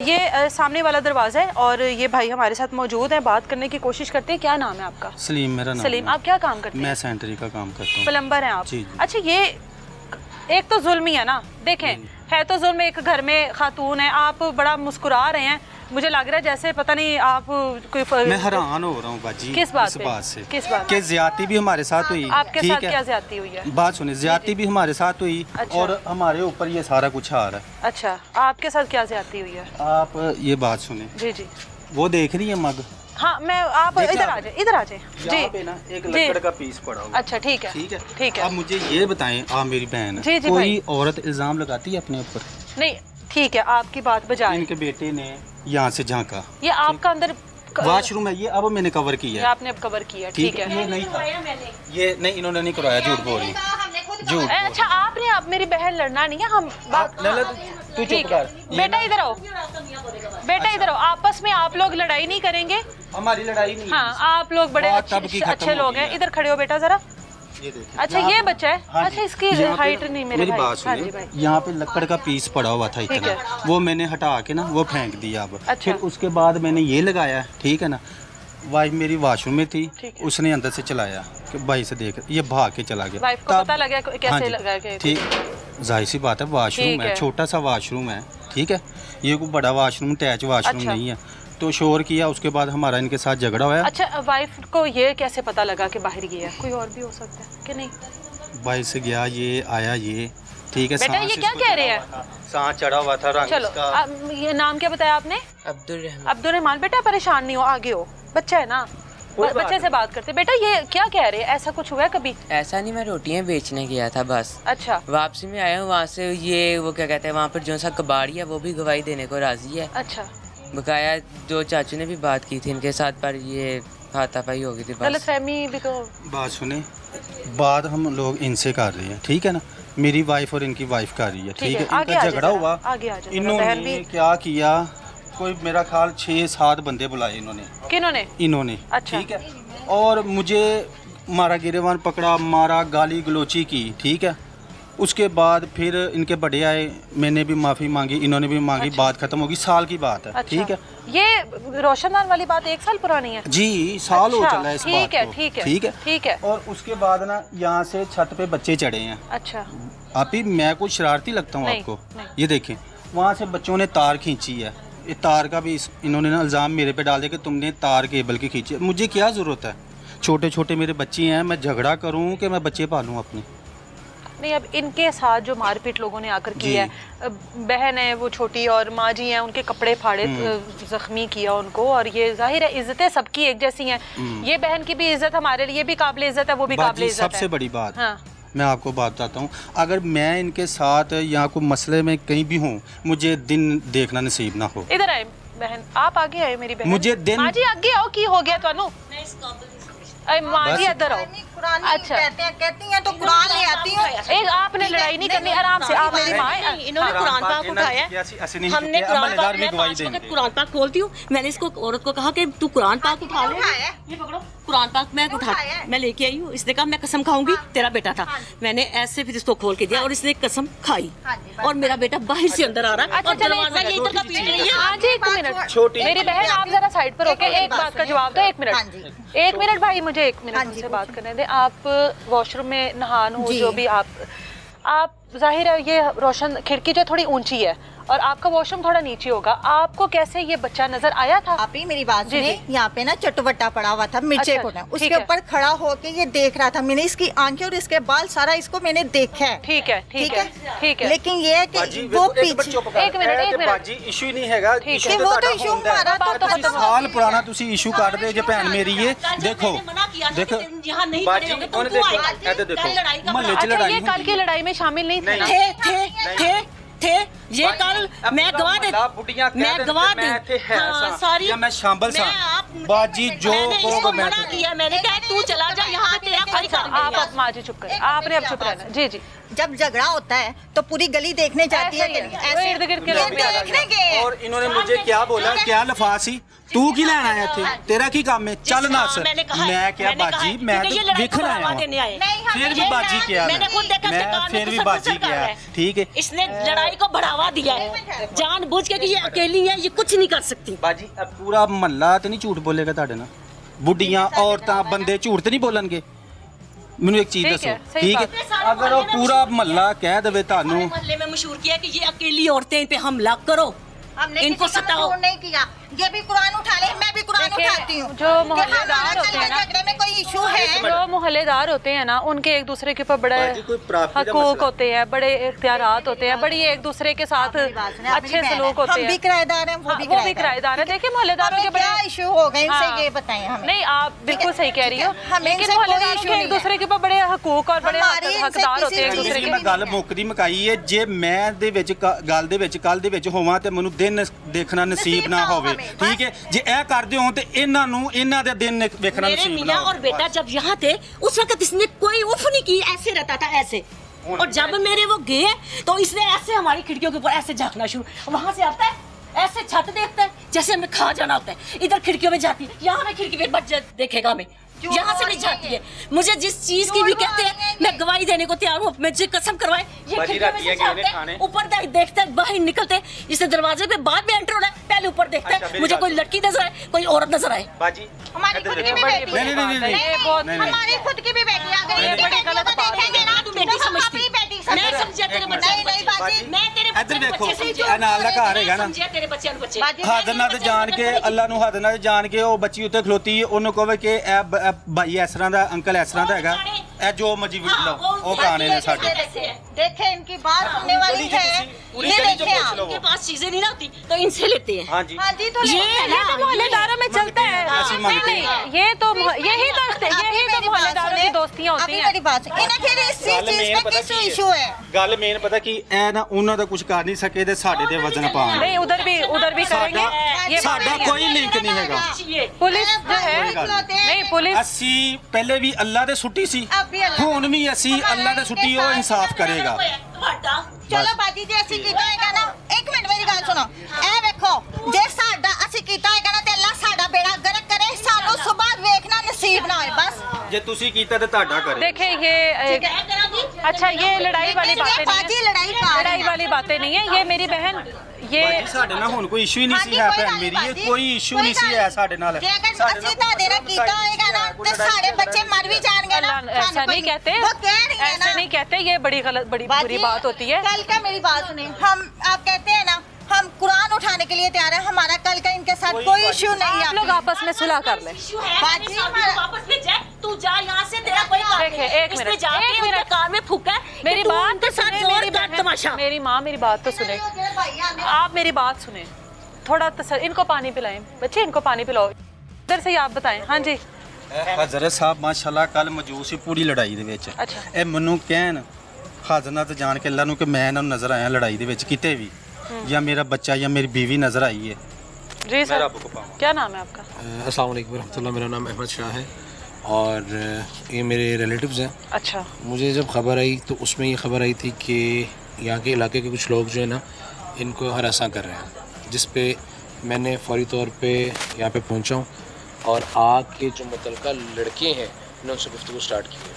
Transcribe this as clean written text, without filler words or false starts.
ये सामने वाला दरवाजा है और ये भाई हमारे साथ मौजूद है, बात करने की कोशिश करते हैं। क्या नाम है आपका? सलीम मेरा नाम। सलीम, आप क्या काम करते हैं? मैं सैनिटरी का काम करता हूँ। प्लम्बर हैं आप? जी। अच्छा, ये एक तो जुल्म ही है ना, देखें है तो जुल्म। एक घर में खातून है, आप बड़ा मुस्कुरा रहे हैं, मुझे लग रहा है जैसे पता नहीं आप कोई मैं हैरान हो रहा हूँ बाजी। किस बात पे? से किस बात कि ज्यादती भी हमारे साथ हुई। आपके साथ क्या ज्यादती हुई है? बात सुनिए, ज्यादती भी हमारे साथ हुई। अच्छा। और हमारे ऊपर ये सारा कुछ आ रहा है। अच्छा, आपके साथ क्या ज्यादती हुई है? आप ये बात सुने। जी जी। वो देख रही है मग? हाँ, मैं आप इधर आ जाए, इधर आ जाए जी। पे ना एक लकड़ का पीस पड़ा हुआ। अच्छा, ठीक है ठीक है, ठीक है। अब मुझे ये बताएं, आप मेरी बहन जी, है, जी, कोई भाई। औरत इल्जाम लगाती है अपने ऊपर? नहीं, ठीक है, आपकी बात बजाए। इनके बेटे ने यहाँ से झांका, ये आपका अंदर वॉशरूम है, ये अब मैंने कवर किया ये है। आपने अब कवर किया, ठीक है। ये नहीं था, ये नहीं, इन्होंने नहीं करवाया, झूठ बोल रही, झूठ। अच्छा, आपने अब मेरी बहन लड़ना नहीं है, हम बात तू चुप ठीक है। कर। बेटा इधर आओ, बेटा इधर आओ, आपस में आप लोग लड़ाई नहीं करेंगे। हमारी लड़ाई नहीं है। हाँ, आप लोग बड़े बात तब की खत्म अच्छे लोग होती हैं। है। इधर खड़े हो बेटा जरा। ये देखिए। अच्छा, ये बच्चा है? हाँ अच्छा, जी। इसकी यहाँ पे हाइट नहीं मेरे मेरी भाई। बात हाँ जी सुनिए, भाई। यहाँ पे लकड़ का पीस पड़ा हुआ था ठीक इतना, है। वो मैंने हटा के ना वो फेंक दिया। अब अच्छा। फिर उसके बाद मैंने ये लगाया, ठीक है ना। वाइफ मेरी वॉशरूम में थी, ठीक है। उसने अंदर से चलाया कि भाई से देख, ये भाग के चला गया। वाइफ को तब- पता लगा हाँ कैसे जी, लगा के? ठीक, जाहिर सी बात है, वॉशरूम ठीक है, है। छोटा सा वॉशरूम है, ठीक है। ये कोई बड़ा वॉशरूम, अटैच वॉशरूम अच्छा। नहीं है। तो शोर किया, उसके बाद हमारा इनके साथ झगड़ा हुआ। अच्छा, वाइफ को ये कैसे पता लगा कि बाहर गया? कोई और भी हो सकता है कि नहीं? भाई से गया, ये आया, ये ठीक है। बेटा, सांस ये क्या इसको कह रहे चढ़ा हैं? हुआ था, सांस चढ़ा हुआ था, रंग चलो, इसका। ये नाम क्या बताया आपने? अब्दुल रहमान। बेटा परेशान नहीं हो, आगे हो, बच्चा है ना, बच्चे से बात करते। बेटा, ये क्या कह रहे हैं? ऐसा कुछ हुआ है कभी? ऐसा नहीं, मैं रोटियां बेचने गया था बस। अच्छा वापसी में आया हूँ वहाँ से, ये वो क्या कहते हैं, वहाँ पर जो सा कबाड़ी है वो भी गवाही देने को राजी है। अच्छा, बकाया दो चाचू ने भी बात की थी इनके साथ, पर ये हाथापाई हो गई थी बस। गलतफहमी भी तो। बात सुने, बात हम लोग इनसे कर रहे हैं, ठीक है ना। मेरी वाइफ और इनकी वाइफ कर रही है, ठीक है। आगे इनका आ झगड़ा जाओ, हुआ, आगे आ जाओ। बहन भी इन्होंने क्या किया, कोई मेरा ख्याल 6-7 बंदे बुलाए इन्होंने। किन्होंने? इन्होंने, अच्छा। ठीक है। और मुझे मारा, गिरेवान पकड़ा, मारा, गाली गलोची की, ठीक है। उसके बाद फिर इनके बड़े आए, मैंने भी माफ़ी मांगी, इन्होंने भी मांगी। अच्छा। बात खत्म होगी, साल की बात है, अच्छा। ठीक है। ये रोशनदान वाली बात 1 साल पुरानी है? जी, साल हो अच्छा, चला है इस ठीक बात है, को। ठीक है, ठीक है, ठीक है। और उसके बाद ना यहाँ से छत पे बच्चे चढ़े हैं। अच्छा, आप ही, मैं कुछ शरारती लगता हूँ नहीं, आपको? नहीं। ये देखें, वहाँ से बच्चों ने तार खींची है। ये तार का भी इन्होंने ना इल्ज़ाम मेरे पे डाल दिया कि तुमने तार केबल की खींची है। मुझे क्या ज़रूरत है? छोटे छोटे मेरे बच्चे हैं, मैं झगड़ा करूँ कि मैं बच्चे पालूँ अपने? नहीं, अब इनके साथ जो मारपीट लोगों ने आकर की है, बहन है वो छोटी और माँ जी हैं, उनके कपड़े फाड़े, जख्मी किया उनको। और ये जाहिर है इज्जतें सबकी एक जैसी हैं। ये बहन की भी इज्जत हमारे लिए भी काबिल इज्जत है, वो भी काबिल इज्जत है। सबसे बड़ी बात, हाँ। मैं आपको बात बताता हूँ, अगर मैं इनके साथ या कोई मसले में कहीं भी हूँ, मुझे दिन देखना नसीब ना हो। इधर आए बहन, आप आगे आए मेरी बहन। मुझे दिन- माँ जी आगे आओ, की हो गया थानू? माँ जी इधर आओ। अच्छा, कहती हैं तो कुरान ले आती हूँ। एक आपने लड़ाई नहीं करनी, आराम से। आप मेरी माँ है। इन्होंने कुरान पाक उठाया, हमने कुरान पाक, मैं 5 वक्त कुरान पाक खोलती हूँ। मैंने इसको औरत को कहा कि तू कुरान पाक उठा ले, ये पकड़ो कुरान पाक। मैं लेके आई हूँ। इसने कहा मैं कसम खाऊंगी, तेरा बेटा था। मैंने ऐसे फिर इसको खोल के दिया और इसने कसम खाई। और मेरा बेटा बाहर से अंदर आ रहा है और दरवाजा ये इधर का पीट रही है। हाँ जी, 1 मिनट मेरी बहन, आप जरा साइड पर होके एक बात का जवाब दो। 1 मिनट, 1 मिनट भाई, मुझे 1 मिनट उनसे बात करने दे। आप वॉशरूम में नहान हो, जो भी आप जाहिर है ये रोशन खिड़की जो थोड़ी ऊंची है और आपका वॉशरूम थोड़ा नीचे होगा, आपको कैसे ये बच्चा नजर आया था? आप ही मेरी बात जी, सुने, जी। यहाँ पे ना चटवटा पड़ा हुआ था, मिर्चे अच्छा, को ना, ठीक उसके है। ऊपर खड़ा होके ये देख रहा था। मैंने इसकी आंखें और इसके बाल सारा इसको मैंने देखा है। ठीक है, ठीक है, ठीक है। लेकिन ये है कि वो पीछे, एक मिनट। बाजी इशू नहीं हैगा, ठीक इशू है। तो वो तो ਤੁਹਾਡਾ इशू ਹੁੰਦਾ है। हमारा तो ਤੁਸੀਂ खत्म हो साल गया। पुराना तुसी इशू कर दे जे भैन मेरी ये देखो देखो यहाँ नहीं बाजी खड़े होगे, तुम ਉਹਨੇ क्यों देखो आए? ਇਹਦੇ देखो लड़ाई का मोहल्ले च अच्छा, लड़ाई ये कल की लड़ाई में शामिल नहीं थे ना? थे ये कल मैं गवाह दे, मैं गवाह दे, हाँ, सारी या मैं शामिल सा मैं आप बाजी जो मैंने इसको कहोगे मैं मना किया। मैंने कहा तू चला जा, यहाँ पे तेरा भाई अच्छा, आप अब माँ जी चुप करें, आपने अब चुप रहना। जी जी। जब झगड़ा होता है तो पूरी गली देखने जाती है ऐसे इर्द गिर्द के लोग भी आ जाते देखने गए और इन्होंने मुझे क्या बोला, क्या लफासी तू की लेना आया थे, तेरा की काम है, चल ना सर। मैं क्या बाजी, मैं तो देखना आया हूं। फिर भी बाजी किया मैं फिर भी बाजी किया, ठीक है। इसने लड़ाई को बढ़ावा दिया है जानबूझ के कि ये अकेली है, ये कुछ नहीं कर सकती। बाजी अब पूरा महल्ला तो नहीं झूठ बोलेगा ਤੁਹਾਡੇ ਨਾਲ, बुढ़ियां औरतां बंदे झूठ तो नहीं बोलणगे। ਮੈਨੂੰ एक चीज दसो, ठीक है, अगर वो पूरा महल्ला कह देवे ਤੁਹਾਨੂੰ मोहल्ले में मशहूर किया कि ये अकेली औरतें इन पे हमला करो, हमने इनको किसी का सताओ। मजबूर नहीं किया, ये भी कुरान उठा ले, मैं भी कुरान देखिए, उठाती हूँ। जो मोहल्लेदार होते हैं ना, झगड़े में कोई इशू है, जो मोहल्लेदार होते हैं ना, उनके एक दूसरे के ऊपर बड़े बाजी कोई प्राप्ति का हकूक मसला। होते हैं, बड़े इख्तियारात होते हैं, बड़ी एक दूसरे के साथ अच्छे सलूक होते हम भी हैं। किराएदार हैं, हाँ, वो भी किराएदार है। देखिए मोहल्लेदारों के क्या बड़े इशू हो गए इनसे, हाँ। ये बताएं हमें। नहीं, आप बिल्कुल सही कह रही हो, हमें लेकिन इनसे कोई मोहल्लेदारों issue के नहीं एक है। दूसरे के ऊपर बड़े हकूक और बड़े हमारी इनसे हकदार होते हैं एक किसी दूसरे चीज़ के। ਮੈਂ ਗੱਲ ਮੁੱਕਦੀ ਮਕਾਈ ਹੈ, ਜੇ ਮੈਂ ਦੇ ਵਿੱਚ ਗੱਲ ਦੇ ਵਿੱਚ ਕੱਲ ਦੇ ਵਿੱਚ ਹੋਵਾਂ ਤੇ ਮੈਨੂੰ ਦਿਨ ਦੇਖਣਾ ਨਸੀਬ ਨਾ ਹੋਵੇ, ਠੀਕ ਹੈ। ਜੇ ਇਹ ਕਰਦੇ ਹੋ ਤੇ ਇਹਨਾਂ ਨੂੰ ਇਹਨਾਂ ਦੇ ਦਿਨ ਵੇਖਣਾ मेरे नसीब ना मियाँ हो। और बेटा जब यहाँ थे उस वक्त इसने कोई उफ नहीं की, ऐसे रहता था ऐसे। और जब मेरे वो गए तो इसने ऐसे हमारी खिड़कियों के ऊपर ऐसे झांकना शुरू, वहां से आता है ऐसे छत देखता है जैसे हमें खा जाना होता है, इधर खिड़कियों में जाती है, यहाँ में खिड़की पे बच देखेगा हमें, यहाँ से भी जाती है। मुझे जिस चीज की भी कहते हैं मैं गवाही देने को तैयार हूँ, मुझे कसम करवाए ये खिड़कियों में से झांकता है, ऊपर देखता है, बाहर निकलते हैं, इससे दरवाजे पे बाद में एंटर होना है, पहले ऊपर देखता है मुझे कोई लड़की नजर आए, कोई औरत नजर आए। बाजी हमारी खुद की भी बेटी है, नहीं, हमारी खुद की भी बेटी है, अगर ये इनकी बड़ी बेटियों गलत को बात है। देखेंगे ना तू बेटी तो हम समझती। अपनी बेटी मैं समझते। समझिया तेरे बच्चे नहीं, नहीं, बाजी। मैं तेरे ਇੱਧਰ बच्चे ਵੇਖੋ, बच्चे से ਇਹ ਨਾਲ ਦਾ ਘਰ ਹੈਗਾ ਨਾ, समझिया तेरे बच्चे बच्चे बाजी, ਹੱਦ ਨਾਲ ਤੇ ਜਾਣ ਕੇ ਅੱਲਾ ਨੂੰ ਹੱਦ ਨਾਲ ਜਾਣ ਕੇ ਉਹ ਬੱਚੀ ਉੱਤੇ ਖਲੋਤੀ, ਉਹਨੂੰ ਕਹਵੇ ਕਿ ਇਹ ਭਾਈ ਇਸ ਤਰ੍ਹਾਂ ਦਾ, ਅੰਕਲ ਇਸ ਤਰ੍ਹਾਂ ਦਾ ਹੈਗਾ, ਇਹ ਜੋ ਮਰਜੀ ਵੇਖ ਲਓ, ਉਹ ਕਹਾਣੇ ਨੇ ਸਾਡੇ। देखे इनकी बात सुनने वाली है, पूरी ये गली जो देखे पूछ आप। लो। उनके पास चीजें नहीं ना होती तो इनसे लेते हैं। हाँ जी, हाँ जी, तो ये लेकिन ना, ये तो मोहल्लेदारों में चलता है। ऐसी नहीं मांगते नहीं, हैं। ये तो यही तो मेरी बात मोहल्लेदारों की सुने, दोस्तियां होती अभी हैं। मेरी बात सुने, इन्हें फिर इस ਗੱਲ चीज ਮੇਨ पे ਪਤਾ किस ਕੀ इशू है? ਗੱਲ ਮੇਨ ਪਤਾ ਕੀ ਇਹ ਨਾ ਉਹਨਾਂ ਦਾ ਕੁਝ ਕਰ ਨਹੀਂ ਸਕੇ ਤੇ ਸਾਡੇ ਤੇ ਵਜ਼ਨ ਪਾਉਣ। नहीं, उधर भी करेंगे। ये बात ਸਾਡਾ नहीं है। ਕੋਈ ਲਿੰਕ ਨਹੀਂ ਹੈਗਾ। पुलिस जो है, नहीं पुलिस ਅਸੀਂ ਪਹਿਲੇ ਵੀ ਅੱਲਾ ਦੇ ਸੁੱਟੀ ਸੀ, अब भी अल्लाह ਹੁਣ ਵੀ ਅਸੀਂ ਅੱਲਾ ਦੇ ਸੁੱਟੀ, ਉਹ ਇਨਸਾਫ ਕਰੇਗਾ। ਚਲੋ ਬਾਜੀ ਜੀ, ਅਸੀਂ ਕੀਤਾ ਹੈਗਾ ਨਾ, ਇੱਕ ਮਿੰਟ ਮੇਰੀ ਗੱਲ ਸੁਣੋ, ਇਹ ਵੇਖੋ, ਜੇ ਸਾਡਾ ਅਸੀਂ ਕੀਤਾ ਹੈਗਾ ਨਾ ਤੇ ਅੱਲਾ ਸਾਡਾ ਬੇੜਾ ਗਰਕ ਕਰੇ, ਸਾਨੂੰ ਸੁਬਾਹ ਵੇਖਣਾ ਨਸੀਬ ਨਾ ਹੋਏ, बस। ਜੇ ਤੁਸੀਂ ਕੀਤਾ ਤੇ ਤੁਹਾਡਾ ਕਰੇ। देखिए ये अच्छा, ये लड़ाई वाली बातें नहीं बाजी है, लड़ाई का लड़ाई वाली बातें नहीं है। ये मेरी बहन, ये ਬਾਜੀ ਸਾਡੇ ਨਾਲ ਹੁਣ ਕੋਈ ਇਸ਼ੂ ਹੀ ਨਹੀਂ ਸੀ ਹੈ ਭੈਣ ਮੇਰੀ, ਇਹ ਕੋਈ ਇਸ਼ੂ ਨਹੀਂ ਸੀ ਹੈ ਸਾਡੇ ਨਾਲ। ਜੇ ਅਗਰ ਅਸੀਂ ਤੁਹਾਡੇ ਨਾਲ ਕੀਤਾ ਹੋਏਗਾ ਨਾ ਤੇ ਸਾਡੇ ਬੱਚੇ ਮਰ ਵੀ ਜਾਣਗੇ ना, अल्लाह ऐसा नहीं कहते, वो कह रही है ऐसे ना। नहीं कहते, ये बड़ी गलत, बड़ी बुरी बाजी, बात होती है। कल का मेरी बात सुने, हम आप कहते हैं ना हम कुरान उठाने के लिए तैयार है, हमारा कल का इनके साथ कोई इशू नहीं आप है। लोग आपस में सुलह कर ले। बाजी, वापस में जाए, तू जा यहाँ से, तेरा कोई काम देखिए, नहीं। एक इसने मिनट, जाके एक उनके मिनट। कार में फूका है कि मेरी तू बात उनके तो साथ सुने, मेरी जोरदार बहन, तमाशा। मेरी माँ मेरी बात तो सुने, आप मेरी बात सुने थोड़ा। इनको पानी पिलाएं, बच्चे इनको पानी पिलाओ। इधर से ही आप बताएं। हाँ जी, ਹਜ਼ਰਤ ਸਾਹਿਬ ਮਾਸ਼ਾਅੱਲਾ ਕੱਲ ਮੌਜੂਦ ਸੀ ਪੂਰੀ ਲੜਾਈ ਦੇ ਵਿੱਚ। ਅੱਛਾ। ਇਹ ਮੈਨੂੰ ਕਹਿਣ ਹਾਜ਼ਰਤ ਜਾਣ ਕੇ ਅੱਲਾ ਨੂੰ ਕਿ ਮੈਂ ਇਹਨਾਂ ਨੂੰ ਨਜ਼ਰ ਆਇਆ ਲੜਾਈ ਦੇ ਵਿੱਚ ਕਿਤੇ ਵੀ, ਜਾਂ ਮੇਰਾ ਬੱਚਾ ਜਾਂ ਮੇਰੀ बीवी नजर आई है, जी मैं सर, रब को पाऊँ। क्या नाम है आपका? अस्सलाम वालेकुम रहमतुल्लाह, मेरा नाम अहमद शाह है और ये मेरे रिलेटिव्स हैं। अच्छा, मुझे जब खबर आई तो उसमें ये खबर आई थी कि यहाँ के इलाके के कुछ लोग जो है ना इनको हरासा कर रहे हैं, जिस पे मैंने फौरी तौर पे यहाँ पे पहुँचा हूँ और आके जो मुतलका लड़के हैं उन्होंने उनसे गुफ्तगू स्टार्ट की है।